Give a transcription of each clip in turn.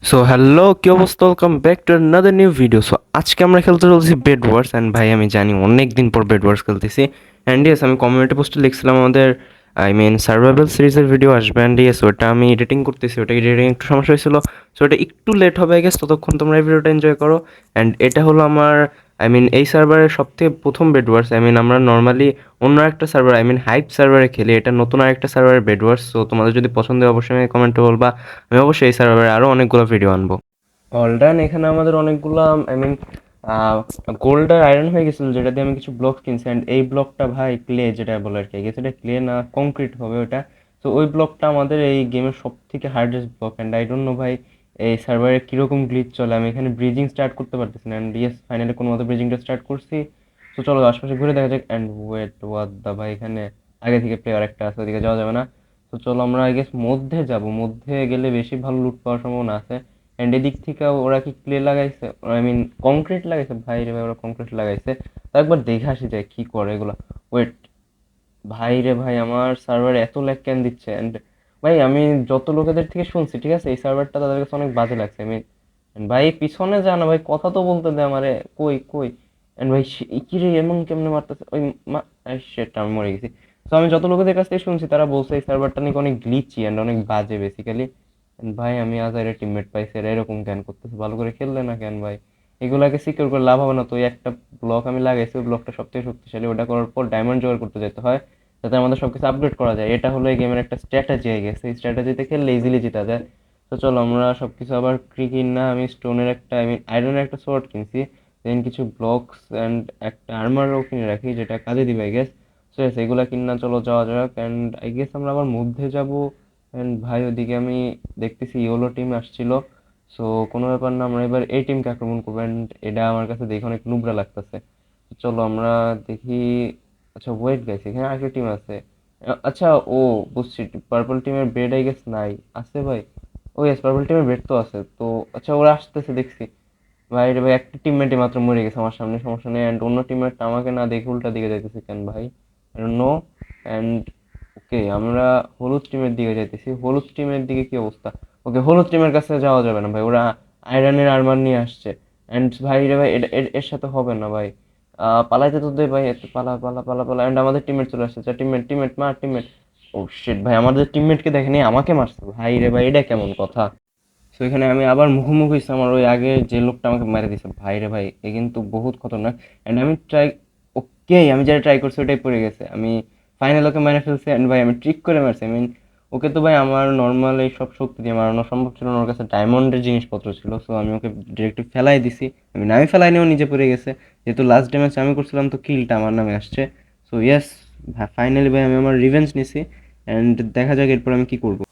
So hello, কি অবস্থা? Welcome back to another new video. So আজকে আমরা খেলতে চলছি বেড ওয়ার্স। অ্যান্ড ভাই, আমি জানি অনেক দিন পর বেড ওয়ার্স খেলতেছি। অ্যান্ড ইয়েস, আমি কমিউনিটি পোস্টে লিখছিলাম আমাদের সার্ভাইভাল সিরিজের ভিডিও আসবে। অ্যান্ড ইয়েস, ওটা আমি এডিটিং করতেছি, ওটা এডিটিং একটু সমস্যা হয়েছিল। সো ওটা একটু লেট হবে আই গেস। ততক্ষণ তোমরা এই ভিডিওটা এনজয় করো। অ্যান্ড এটা হলো আমার এই সার্ভারের সবথেকে প্রথম বেড ওয়ার্স। আমরা নর্মালি অন্য একটা সার্ভার হাইপ সার্ভারে খেলি, এটা নতুন আরেকটা সার্ভারের বেড ওয়ার্স। সো তোমাদের যদি পছন্দ হয় অবশ্যই আমি কমেন্টে বলবা। আমি অবশ্যই এই সার্ভারে আরও অনেকগুলো ভিডিও আনবো। অলডান, এখানে আমাদের অনেকগুলো গোল্ড আর আয়রন হয়ে গেছিল, যেটা দিয়ে আমি কিছু ব্লক কিনছি। অ্যান্ড এই ব্লকটা ভাই ক্লে, যেটা বলে আর কি, গেছে এটা ক্লে না কংক্রিট হবে ওটা। তো ওই ব্লকটা আমাদের এই গেমের সব থেকে hardest block. And I don't know ভাই এই সার্ভারে কীরকম গ্লিচ চলে, আমি এখানে ব্রিজিং স্টার্ট করতে পারতেছি না। অ্যান্ড ইয়েস, ফাইনালি কোনো মতো ব্রিজিংটা স্টার্ট করছি। তো চলো আশপাশে ঘুরে দেখা যাক। অ্যান্ড ওয়েট, ওয়াট দা ভাই, এখানে আগে থেকে প্লেয়ার একটা আছে, ওদিকে যাওয়া যাবে না। তো চলো আমরা আই গেস মধ্যে যাব, মধ্যে গেলে বেশি ভালো লুট পাওয়ার সম্ভাবনা আছে। অ্যান্ড এদিক থেকে ওরা কি ক্লে লাগাইছে, কংক্রিট লাগাইছে ভাই রে ভাই, ওরা কংক্রিট লাগাইছে। তো একবার দেখে আসি যায় কি করে এগুলো। ওয়েট ভাই রে ভাই, আমার সার্ভার এত ল্যাগ কেন দিচ্ছে? অ্যান্ড ভাই আমি যত লোকেদের থেকে শুনছি, ঠিক আছে, এই সার্ভারটা তাদের কাছে অনেক বাজে লাগছে। ভাই পিছনে যা না ভাই, কথা তো বলতে দে আমারে। কই কই এন্ড ভাই কি রে, এমন কেমনে মারতেছে ওই সেটা আমি মরে গেছি। তো আমি যত লোকেদের কাছ থেকে শুনছি তারা বলছে এই সার্ভারটা নাকি অনেক গ্লিচি এন্ড অনেক বাজে বেসিক্যালি। ভাই আমি আজ এর টিমমেট পাইছি, এরা এরকম কেন করতেছে? ভালো করে খেললে না কেন ভাই? এগুলাকে সিকিউর করে লাভ হবে না তো? ওই একটা ব্লক আমি লাগাইছি, ওই ব্লকটা সব থেকে শক্তিশালী, ওটা করার পর ডায়মন্ড জোগাড় করতে যেতে হয় যাতে আমাদের সবকিছু আপগ্রেড করা যায়। এটা হলো এই গেমের একটা স্ট্র্যাটেজি হয়ে গেছে, এই স্ট্র্যাটেজিতে খেললে ইজিলি জেতা যায়। তো চলো আমরা সবকিছু আবার কিন না, আমি স্টোনের একটা আয়রনের একটা সোয়ার্ড কিনছি, দেন কিছু ব্লকস অ্যান্ড একটা আর্মারও কিনে রাখি যেটা কাজে দিবে আই গেস। সো এস এগুলা কিনা চলো যাওয়া যাক। অ্যান্ড আই গেস আমরা আবার মধ্যে যাব। অ্যান্ড ভাই ওদিকে আমি দেখতেছি ইয়োলো টিম আসছিল। সো কোনো ব্যাপার না, আমরা এবার এই টিমকে আক্রমণ করবো। অ্যান্ড এটা আমার কাছে দেখে অনেক নুবরা লাগতেছে। চলো আমরা দেখি। আচ্ছা ওয়েট গাইস, এখানে আরেকটা টিম আছে। আচ্ছা, ও বুঝছি, পার্পল টিমের বেড আই গেস নাই, আছে ভাই। ও ইয়েস, পার্পল টিমের বেড তো আছে তো। আচ্ছা ওরা আসতেছে দেখছি। ভাই রে ভাই, একটা টিমমেটই মাত্র মরে গেছে আমার সামনে, সমস্যা নেই। অ্যান্ড অন্য টিমমেটটা আমাকে না দেখে উল্টা দিকে যাইতেছে কেন ভাই? I don't know. And okay, আমরা হলুদ টিমের দিকে যাইতেছি। হলুদ টিমের দিকে কি অবস্থা? ওকে, হলুদ টিমের কাছে যাওয়া যাবে না ভাই, ওরা আয়রনের আর্মার নিয়ে আসছে। অ্যান্ড ভাই রে ভাই, এর সাথে হবে না ভাই। পালাইতে তো দে ভাই, এত পালা পালা পালা পালা। অ্যান্ড আমাদের টিমমেট চলে আসছে, টিমমেট টিমমেট মার টিমমেট। ও শিট ভাই, আমাদের টিমমেটকে দেখেনি আমাকে মারছে ভাই রে ভাই, এটা কেমন কথা? তো এখানে আমি আবার মুখোমুখি হয়েছি আমার ওই আগে যে লোকটা আমাকে মেরে দিয়েছে। ভাই রে ভাই, এ কিন্তু বহুত খতরনাক। অ্যান্ড আমি ট্রাই, ওকে আমি যেটা ট্রাই করছি ওটাই পড়ে গেছে। আমি ফাইনাল ওকে মেরে ফেলছি। অ্যান্ড ভাই আমি ট্রিক করে মারছি। ওকে তো ভাই আমার নর্মাল এই সব শক্তি দিয়ে মারানো সম্ভব ছিল না, ওর কাছে ডায়মন্ডের জিনিসপত্র ছিল। সো আমি ওকে ডিরেক্ট ফেলাই দিছি। আমি ফেলাই নিয়েও নিজে পড়ে গেছে। যেহেতু লাস্ট ড্যামেজ আমি করছিলাম তো কিলটা আমার নামে আসছে। সো ইয়েস, ফাইনালি ভাই আমি আমার রিভেঞ্জ নিছি। অ্যান্ড দেখা যাক এরপর আমি কি করবো।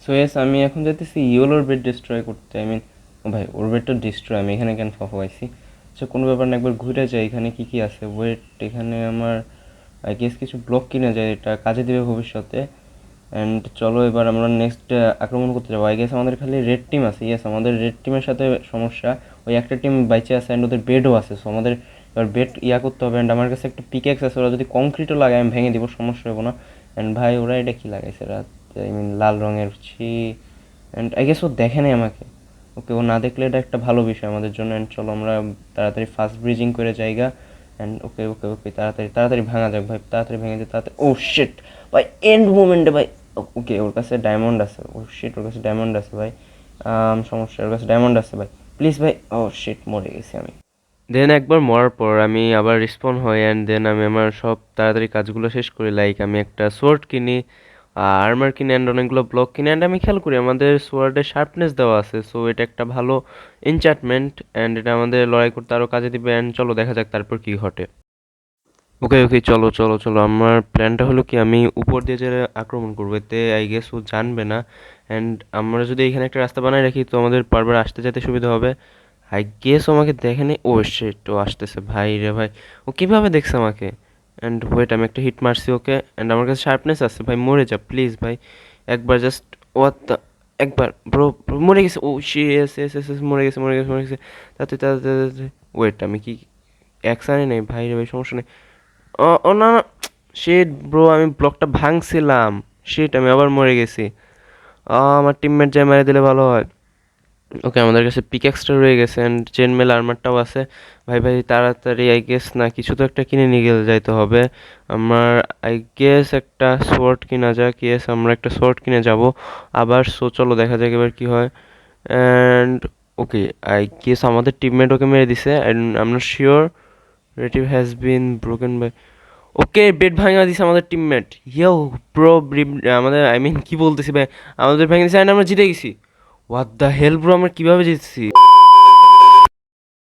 সো ইয়েস, আমি এখন যাইতেছি ইয়েলোর বেড ডিস্ট্রয় করতে। ও ভাই, ওর বেডটা ডিস্ট্রয়, আমি এখানে কেন ফাইছি? আচ্ছা কোনো ব্যাপার না, একবার ঘুরে যাই এখানে কি কি আছে। ওয়েট, এখানে আমার আই গেস কিছু ব্লক কিনে যায়, এটা কাজে দেবে ভবিষ্যতে। অ্যান্ড চলো এবার আমরা নেক্সট আক্রমণ করতে যাবো। আই গেস আমাদের খালি রেড টিম আছে। ইয়েস, আমাদের রেড টিমের সাথে সমস্যা, ওই একটা টিম বাইচে আছে অ্যান্ড ওদের বেডও আছে। সো আমাদের এবার বেড করতে হবে। অ্যান্ড আমার কাছে একটা পিকেক্স আছে, ওরা যদি কংক্রিটও লাগায় আমি ভেঙে দিব, সমস্যা হবে না। অ্যান্ড ভাই ওরা এটা কি লাগাইছে রাত, লাল রঙের ছি। অ্যান্ড আই গেস ও দেখে নেই আমাকে। ওকে, ও না দেখলে এটা একটা ভালো বিষয় আমাদের জন্য। অ্যান্ড চলো আমরা তাড়াতাড়ি ফাস্ট ব্রিজিং করে জায়গা। অ্যান্ড ওকে ওকে ওকে, তাড়াতাড়ি তাড়াতাড়ি ভাঙা যাক ভাই, তাড়াতাড়ি ভেঙে যায় তাড়াতাড়ি। ও শিট ভাই, এন্ড মুভমেন্টে ভাই। ওকে, ওর কাছে ডায়মন্ড আছে। ও শিট, ওর কাছে ডায়মন্ড আছে ভাই। সমস্যা, ওর কাছে ডায়মন্ড আছে ভাই, প্লিজ ভাই। ও শিট, মরে গেছি আমি। দেন একবার মরার পর আমি আবার রিস্পন হই। অ্যান্ড দেন আমি আমার সব তাড়াতাড়ি কাজগুলো শেষ করি, লাইক আমি একটা সোয়ার্ড কিনি, আর্মার কিনে অ্যান্ড অনেকগুলো ব্লক কিনে। অ্যান্ড আমি খেয়াল করি আমাদের সোয়ার্ডে শার্পনেস দেওয়া আছে, সো এটা একটা ভালো এনচার্টমেন্ট। অ্যান্ড এটা আমাদের লড়াই করতে আরও কাজে দিবে। অ্যান্ড চলো দেখা যাক তারপর কি ঘটে। ওকে ওকে, চলো চলো চলো, আমার প্ল্যানটা হলো কি, আমি উপর দিয়ে যে আক্রমণ করবো, এতে আই গেস ও জানবে না। অ্যান্ড আমরা যদি এখানে একটা রাস্তা বানাই রাখি তো আমাদের বারবার আসতে যেতে সুবিধা হবে। আই গেস ও আমাকে দেখেনি। ও শিট, ও আসতেছে ভাই রে ভাই। ও কিভাবে দেখছে আমাকে? অ্যান্ড ওয়েট, আমি একটা হিট মারছি ওকে। অ্যান্ড আমার কাছে শার্পনেস আছে ভাই, মরে যা প্লিজ ভাই। একবার জাস্ট, ওয়াট দ্য, একবার ব্রো, মরে গেছে। ও শি, এস এস এস এস, মরে গেছে মরে গেছে মরে গেছে। তাড়াতাড়ি তাড়াতাড়ি। ওয়েট, আমি কি অ্যাকশানে নেই ভাই রে ভাই, সমস্যা নেই। ও ও না না, শিট ব্রো, আমি ব্লকটা ভাঙছিলাম। শিট, আমি আবার মরে গেছি। আমার টিমমেট যাই মেরে দিলে ভালো হয়। ওকে, আমাদের কাছে পিক্যাক্সটা রয়ে গেছে অ্যান্ড চেন মেল আর্মারটাও আছে। ভাই ভাই তাড়াতাড়ি আই গেস না কিছু তো একটা কিনে নিয়ে গেলে যাইতে হবে। আমার আই গেস একটা সোয়ার্ড কিনা যাক। ইয়েস, আমরা একটা সোয়ার্ড কিনে যাব আবার। সো চলো দেখা যাক এবার কি হয়। অ্যান্ড ওকে, আই গেস আমাদের টিমমেট ওকে মেরে দিছে অ্যান্ড আই এম শিওর রেটিভ হ্যাজ বিন ব্রোকেন বাই। ওকে, বেড ভাঙা দিছে আমাদের টিমমেট। ইয়ো প্রো, আমাদের কি বলতেছি ভাই, আমাদের ভেঙে দিছে and আমরা জিতে গেছি। হোয়াট দ্য হেল ব্রো, আমরা কিভাবে জিতছি?